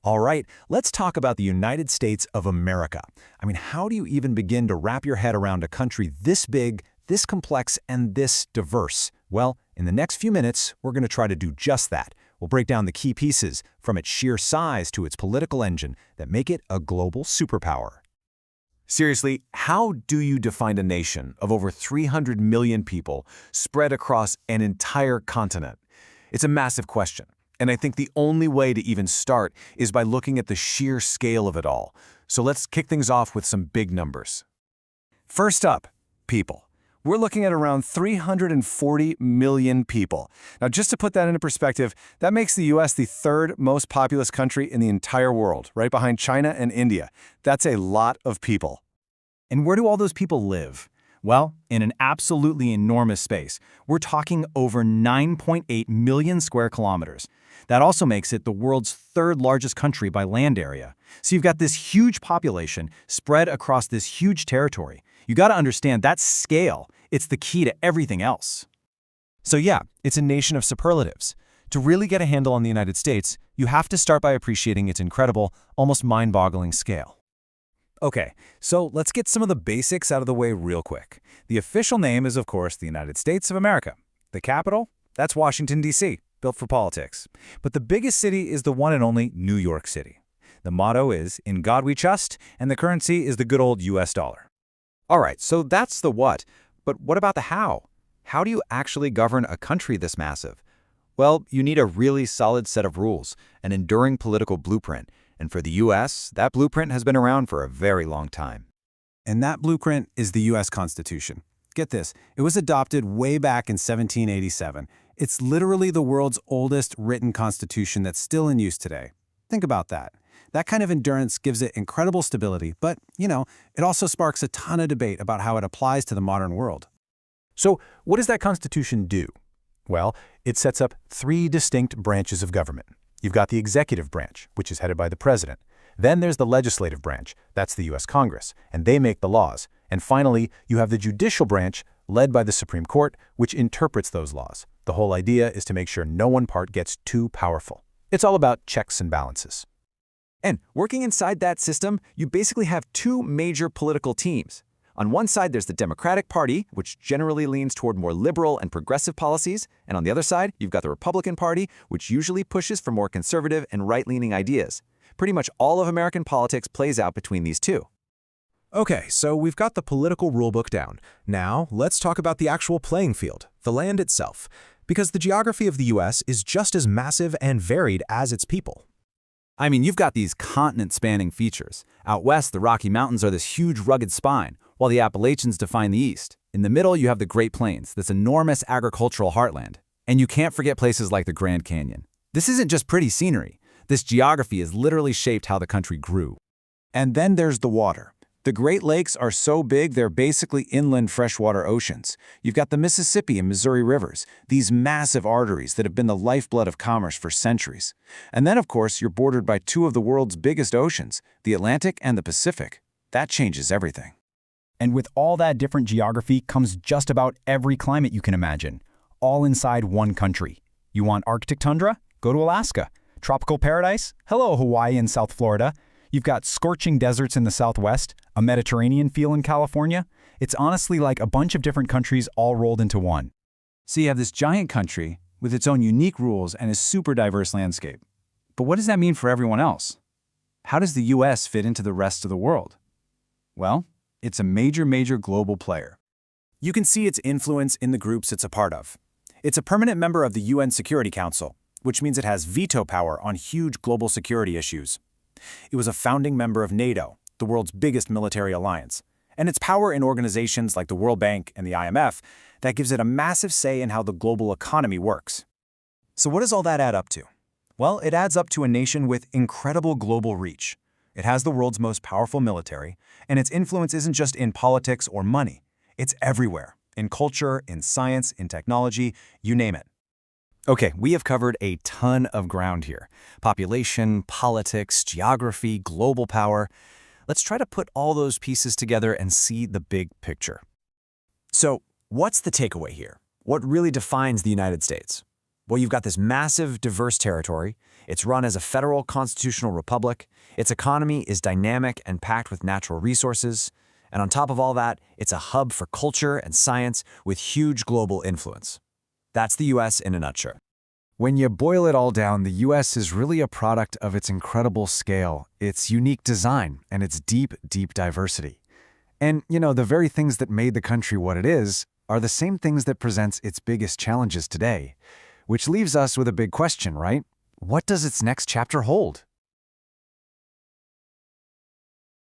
All right, let's talk about the United States of America. I mean, how do you even begin to wrap your head around a country this big, this complex, and this diverse? Well, in the next few minutes, we're going to try to do just that. We'll break down the key pieces, from its sheer size to its political engine, that make it a global superpower. Seriously, how do you define a nation of over 300 million people spread across an entire continent? It's a massive question. And I think the only way to even start is by looking at the sheer scale of it all. So let's kick things off with some big numbers. First up, people. We're looking at around 340 million people. Now, just to put that into perspective, that makes the US the third most populous country in the entire world, right behind China and India. That's a lot of people. And where do all those people live? Well, in an absolutely enormous space. We're talking over 9.8 million square kilometers. That also makes it the world's third largest country by land area. So you've got this huge population spread across this huge territory. You got to understand that scale. It's the key to everything else. So yeah, it's a nation of superlatives. To really get a handle on the United States, you have to start by appreciating its incredible, almost mind-boggling scale. Okay, so let's get some of the basics out of the way real quick. The official name is, of course, the United States of America. The capital? That's Washington, D.C., built for politics. But the biggest city is the one and only New York City. The motto is, "In God We Trust," and the currency is the good old US dollar. All right, so that's the what. But what about the how? How do you actually govern a country this massive? Well, you need a really solid set of rules, an enduring political blueprint. And for the U.S., that blueprint has been around for a very long time. And that blueprint is the U.S. Constitution. Get this, it was adopted way back in 1787. It's literally the world's oldest written constitution that's still in use today. Think about that. That kind of endurance gives it incredible stability, but, it also sparks a ton of debate about how it applies to the modern world. So, what does that Constitution do? Well, it sets up three distinct branches of government. You've got the executive branch, which is headed by the president. Then there's the legislative branch, that's the U.S. Congress, and they make the laws. And finally, you have the judicial branch, led by the Supreme Court, which interprets those laws. The whole idea is to make sure no one part gets too powerful. It's all about checks and balances. And working inside that system, you basically have two major political teams. On one side, there's the Democratic Party, which generally leans toward more liberal and progressive policies. And on the other side, you've got the Republican Party, which usually pushes for more conservative and right-leaning ideas. Pretty much all of American politics plays out between these two. Okay, so we've got the political rulebook down. Now, let's talk about the actual playing field, the land itself. Because the geography of the US is just as massive and varied as its people. I mean, you've got these continent-spanning features. Out west, the Rocky Mountains are this huge rugged spine, while the Appalachians define the east. In the middle, you have the Great Plains, this enormous agricultural heartland. And you can't forget places like the Grand Canyon. This isn't just pretty scenery. This geography has literally shaped how the country grew. And then there's the water. The Great Lakes are so big they're basically inland freshwater oceans. You've got the Mississippi and Missouri rivers, these massive arteries that have been the lifeblood of commerce for centuries. And then, of course, you're bordered by two of the world's biggest oceans, the Atlantic and the Pacific. That changes everything. And with all that different geography comes just about every climate you can imagine, all inside one country. You want Arctic tundra? Go to Alaska. Tropical paradise? Hello, Hawaii and South Florida. You've got scorching deserts in the Southwest, a Mediterranean feel in California. It's honestly like a bunch of different countries all rolled into one. So you have this giant country with its own unique rules and a super diverse landscape. But what does that mean for everyone else? How does the US fit into the rest of the world? Well, it's a major global player. You can see its influence in the groups it's a part of. It's a permanent member of the UN Security Council, which means it has veto power on huge global security issues. It was a founding member of NATO, the world's biggest military alliance, and its power in organizations like the World Bank and the IMF that gives it a massive say in how the global economy works. So what does all that add up to? Well, it adds up to a nation with incredible global reach. It has the world's most powerful military, and its influence isn't just in politics or money. It's everywhere, in culture, in science, in technology, you name it. Okay, we have covered a ton of ground here. Population, politics, geography, global power. Let's try to put all those pieces together and see the big picture. So, what's the takeaway here? What really defines the United States? Well, you've got this massive, diverse territory. It's run as a federal constitutional republic. Its economy is dynamic and packed with natural resources. And on top of all that, it's a hub for culture and science with huge global influence. That's the US in a nutshell. When you boil it all down, the US is really a product of its incredible scale, its unique design, and its deep, deep diversity. And, the very things that made the country what it is are the same things that presents its biggest challenges today. Which leaves us with a big question, right? What does its next chapter hold?